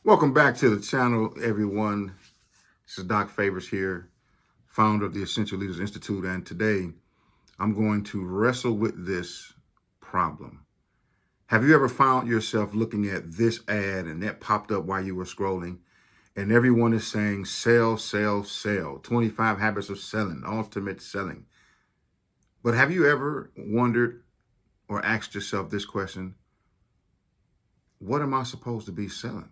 Welcome back to the channel, everyone. This is Doc Favors here, founder of the Essential Leaders Institute, and today I'm going to wrestle with this problem. Have you ever found yourself looking at this ad and that popped up while you were scrolling, and everyone is saying sell, sell, sell, 25 habits of selling, ultimate selling. But have you ever wondered or asked yourself this question: what am I supposed to be selling?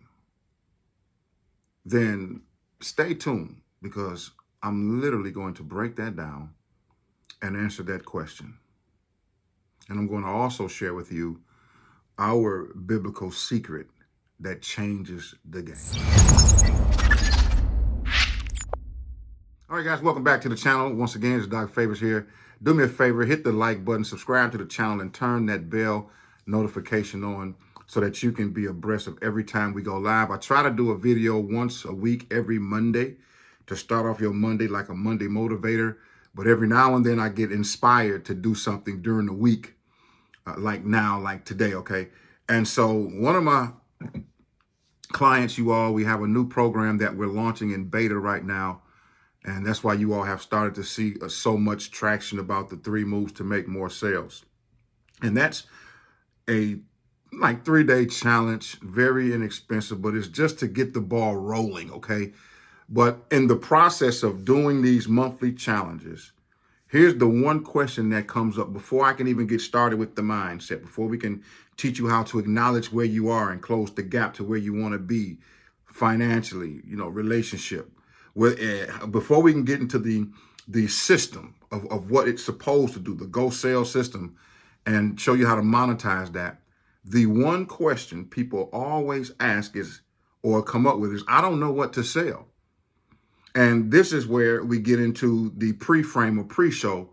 Then stay tuned, because I'm literally going to break that down and answer that question. And I'm going to also share with you our biblical secret that changes the game. All right, guys, welcome back to the channel. Once again, it's Doc Favors here. Do me a favor, hit the like button, subscribe to the channel, and turn that bell notification on so that you can be abreast of every time we go live. I try to do a video once a week, every Monday, to start off your Monday like a Monday motivator. But every now and then I get inspired to do something during the week, like now, like today, okay? And so one of my clients, we have a new program that we're launching in beta right now. And that's why you all have started to see so much traction about the 3 moves to make more sales. And that's a 3-day challenge, very inexpensive, but it's just to get the ball rolling, okay? But in the process of doing these monthly challenges, here's the one question that comes up before I can even get started with the mindset, before we can teach you how to acknowledge where you are and close the gap to where you want to be financially, relationship. Before we can get into the system of what it's supposed to do, the Go Sell system, and show you how to monetize that, the one question people always ask is, or come up with, is, I don't know what to sell. And this is where we get into the pre-frame or pre-show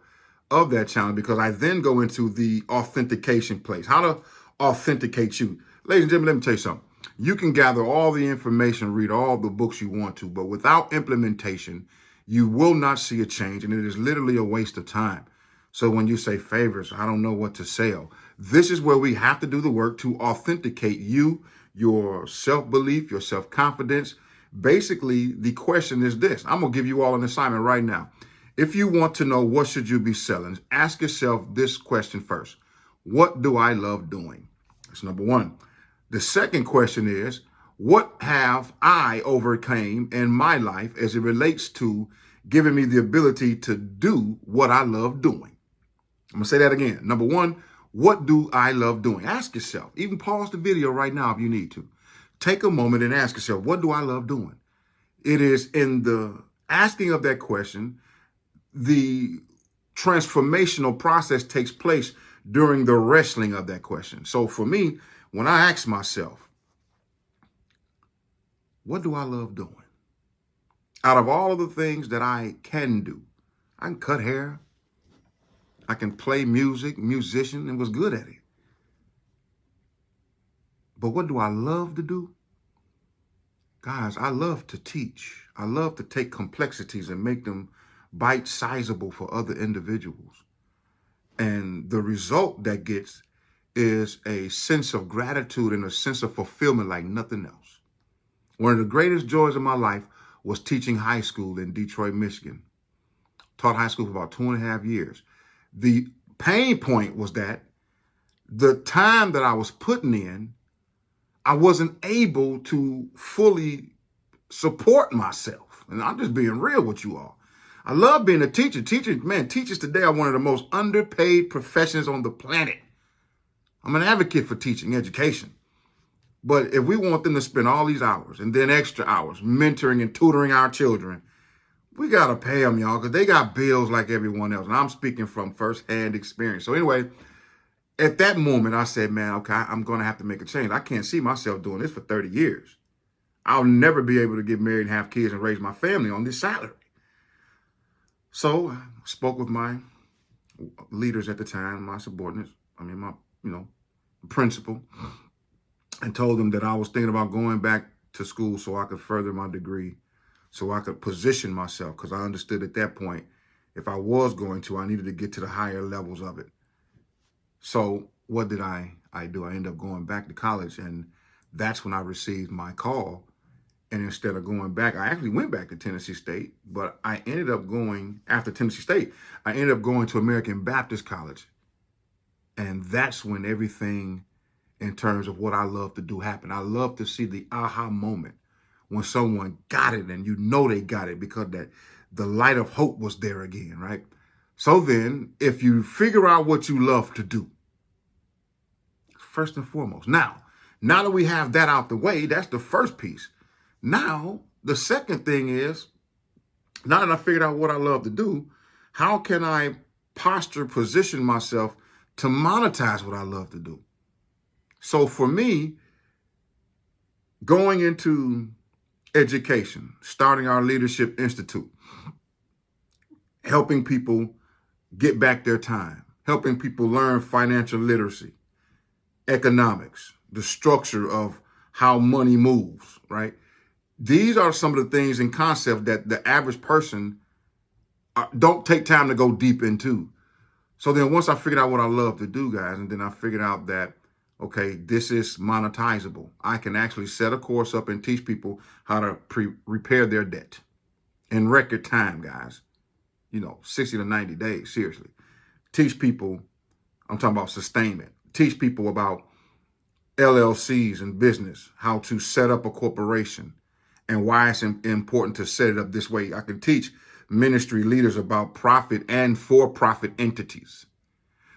of that challenge, because I then go into the authentication place, how to authenticate you. Ladies and gentlemen, let me tell you something. You can gather all the information, read all the books you want to, but without implementation, you will not see a change, and it is literally a waste of time. So when you say, Favors, I don't know what to sell, this is where we have to do the work to authenticate you, your self-belief, your self-confidence. Basically, the question is this. I'm going to give you all an assignment right now. If you want to know what should you be selling, ask yourself this question first. What do I love doing? That's number one. The second question is, what have I overcame in my life as it relates to giving me the ability to do what I love doing? I'm going to say that again. Number one, what do I love doing? Ask yourself. Even pause the video right now if you need to. Take a moment and ask yourself, what do I love doing? It is in the asking of that question, the transformational process takes place during the wrestling of that question. So for me, when I ask myself, what do I love doing? Out of all of the things that I can do, I can cut hair, I can play music, musician, and was good at it. But what do I love to do? Guys, I love to teach. I love to take complexities and make them bite-sizable for other individuals. And the result that gets is a sense of gratitude and a sense of fulfillment like nothing else. One of the greatest joys of my life was teaching high school in Detroit, Michigan. Taught high school for about 2.5 years. The pain point was that the time that I was putting in, I wasn't able to fully support myself. And I'm just being real with you all. I love being a teacher. Teachers today are one of the most underpaid professions on the planet. I'm an advocate for teaching education. But if we want them to spend all these hours and then extra hours mentoring and tutoring our children, we got to pay them, y'all, because they got bills like everyone else. And I'm speaking from firsthand experience. So anyway, at that moment, I said, man, okay, I'm going to have to make a change. I can't see myself doing this for 30 years. I'll never be able to get married and have kids and raise my family on this salary. So I spoke with my leaders at the time, my subordinates, my principal, and told them that I was thinking about going back to school so I could further my degree, so I could position myself, because I understood at that point, if I was going to, I needed to get to the higher levels of it. So what did I do? I ended up going back to college, and that's when I received my call And instead of going back, I actually went back to Tennessee State, but I ended up going, after Tennessee State, I ended up going to American Baptist College. And that's when everything in terms of what I love to do happened. I love to see the aha moment when someone got it and you know they got it because that the light of hope was there again, right? So then, if you figure out what you love to do, first and foremost. Now that we have that out the way, that's the first piece. Now, the second thing is, now that I figured out what I love to do, how can I position myself to monetize what I love to do? So for me, going into education, starting our Leadership Institute, helping people get back their time, helping people learn financial literacy, economics, the structure of how money moves, right? These are some of the things and concepts that the average person don't take time to go deep into. So then once I figured out what I love to do, guys, and then I figured out that, okay, this is monetizable. I can actually set a course up and teach people how to repair their debt in record time, guys. 60 to 90 days, seriously. Teach people, I'm talking about sustainment. Teach people about LLCs and business, how to set up a corporation and why it's important to set it up this way. I can teach ministry leaders about profit and for-profit entities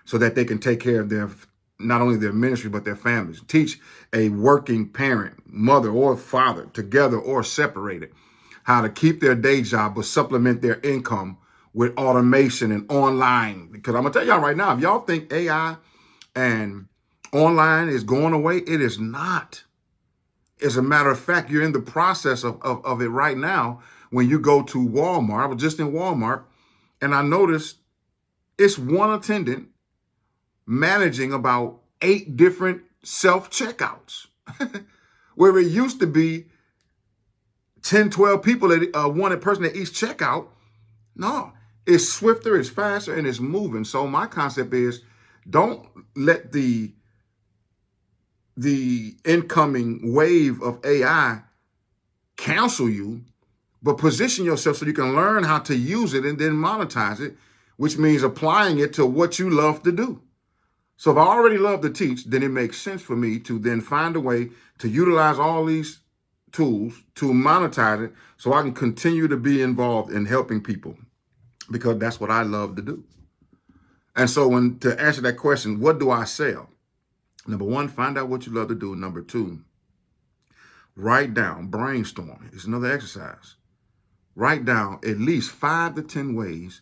so that they can take care of not only their ministry, but their families. Teach a working parent, mother or father, together or separated, how to keep their day job but supplement their income with automation and online. Because I'm going to tell y'all right now, if y'all think AI and online is going away, it is not. As a matter of fact, you're in the process of it right now. When you go to Walmart, I was just in Walmart, and I noticed it's one attendant managing about 8 different self-checkouts, where it used to be 10, 12 people, one person at each checkout. No, it's swifter, it's faster, and it's moving. So my concept is, don't let the incoming wave of AI cancel you, but position yourself so you can learn how to use it and then monetize it, which means applying it to what you love to do. So if I already love to teach, then it makes sense for me to then find a way to utilize all these tools to monetize it so I can continue to be involved in helping people, because that's what I love to do. And so to answer that question, what do I sell? Number 1, find out what you love to do. Number 2, write down, brainstorm. It's another exercise. Write down at least 5 to 10 ways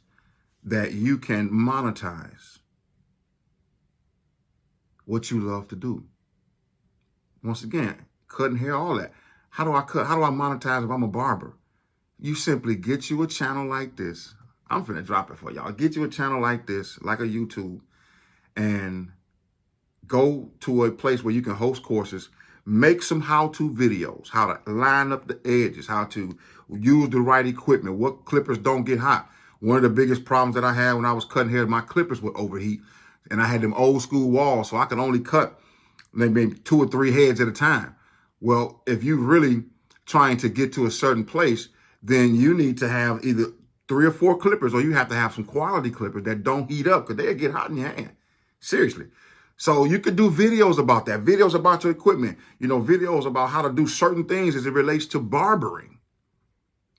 that you can monetize what you love to do. Once again, cutting hair, all that. How do I cut? How do I monetize if I'm a barber? You simply get you a channel like this. I'm finna drop it for y'all. Get you a channel like this, like a YouTube, and go to a place where you can host courses. Make some how-to videos, how to line up the edges, how to use the right equipment, what clippers don't get hot. One of the biggest problems that I had when I was cutting hair, my clippers would overheat, and I had them old school walls, so I could only cut maybe 2 or 3 heads at a time. Well, if you're really trying to get to a certain place, then you need to have either 3 or 4 clippers, or you have to have some quality clippers that don't heat up, because they'll get hot in your hand. Seriously. So you could do videos about that, videos about your equipment, videos about how to do certain things as it relates to barbering.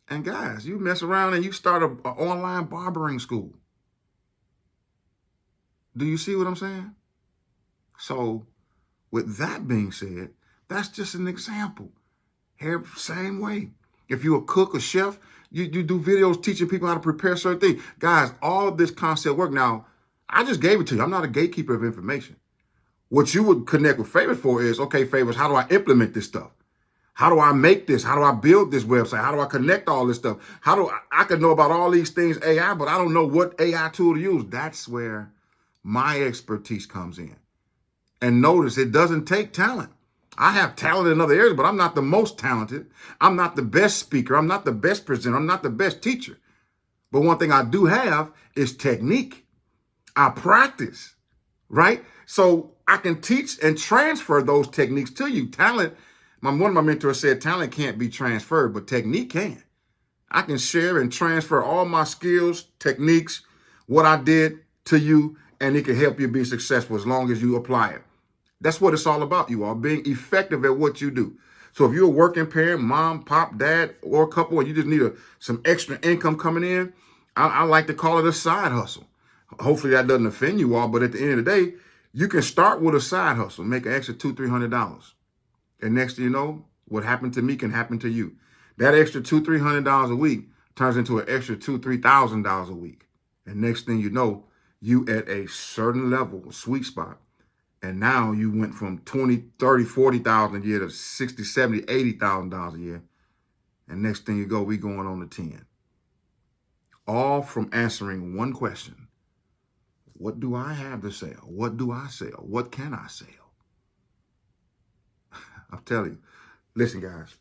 And guys, you mess around and you start an online barbering school. Do you see what I'm saying? So with that being said, that's just an example. Hair, same way. If you're a cook, a chef, you do videos teaching people how to prepare certain things. Guys, all of this concept work. Now, I just gave it to you. I'm not a gatekeeper of information. What you would connect with Favors for is, okay, Favors, how do I implement this stuff? How do I make this? How do I build this website? How do I connect all this stuff? I could know about all these things AI, but I don't know what AI tool to use. That's where my expertise comes in. And notice, it doesn't take talent. I have talent in other areas, but I'm not the most talented. I'm not the best speaker. I'm not the best presenter. I'm not the best teacher. But one thing I do have is technique. I practice, right? So I can teach and transfer those techniques to you. Talent, One of my mentors said, talent can't be transferred, but technique can. I can share and transfer all my skills, techniques, what I did to you, and it can help you be successful as long as you apply it. That's what it's all about, you all, being effective at what you do. So if you're a working parent, mom, pop, dad, or a couple, and you just need some extra income coming in, I like to call it a side hustle. Hopefully that doesn't offend you all, but at the end of the day, you can start with a side hustle, make an extra $200-300. And next thing you know, what happened to me can happen to you. That extra $200-300 a week turns into an extra $2,000-3,000 a week. And next thing you know, you at a certain level, a sweet spot. And now you went from 20, 30, 40,000 a year to 60, 70, $80,000 a year. And next thing you go, we going on to 10. All from answering one question. What do I have to sell? What do I sell? What can I sell? I'm telling you. Listen, guys,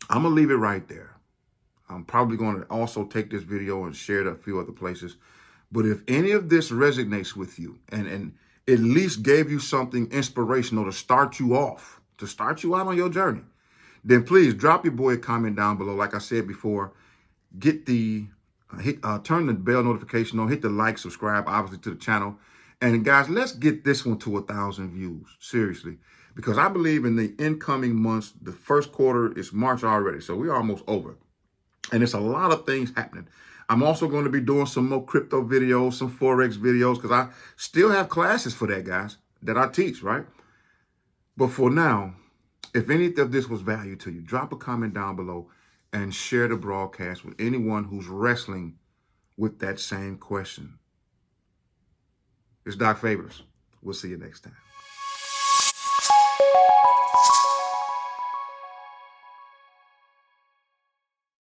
I'm going to leave it right there. I'm probably going to also take this video and share it a few other places. But if any of this resonates with you and at least gave you something inspirational to start you off, to start you out on your journey, then please drop your boy a comment down below. Like I said before, get the turn the bell notification on, hit the like, subscribe, obviously, to the channel. And guys, let's get this one to 1,000 views, seriously, because I believe in the incoming months. The first quarter is March already, so we're almost over. And it's a lot of things happening. I'm also going to be doing some more crypto videos, some Forex videos, because I still have classes for that, guys, that I teach, right? But for now, if any of this was value to you, drop a comment down below and share the broadcast with anyone who's wrestling with that same question. It's Doc Favors. We'll see you next time.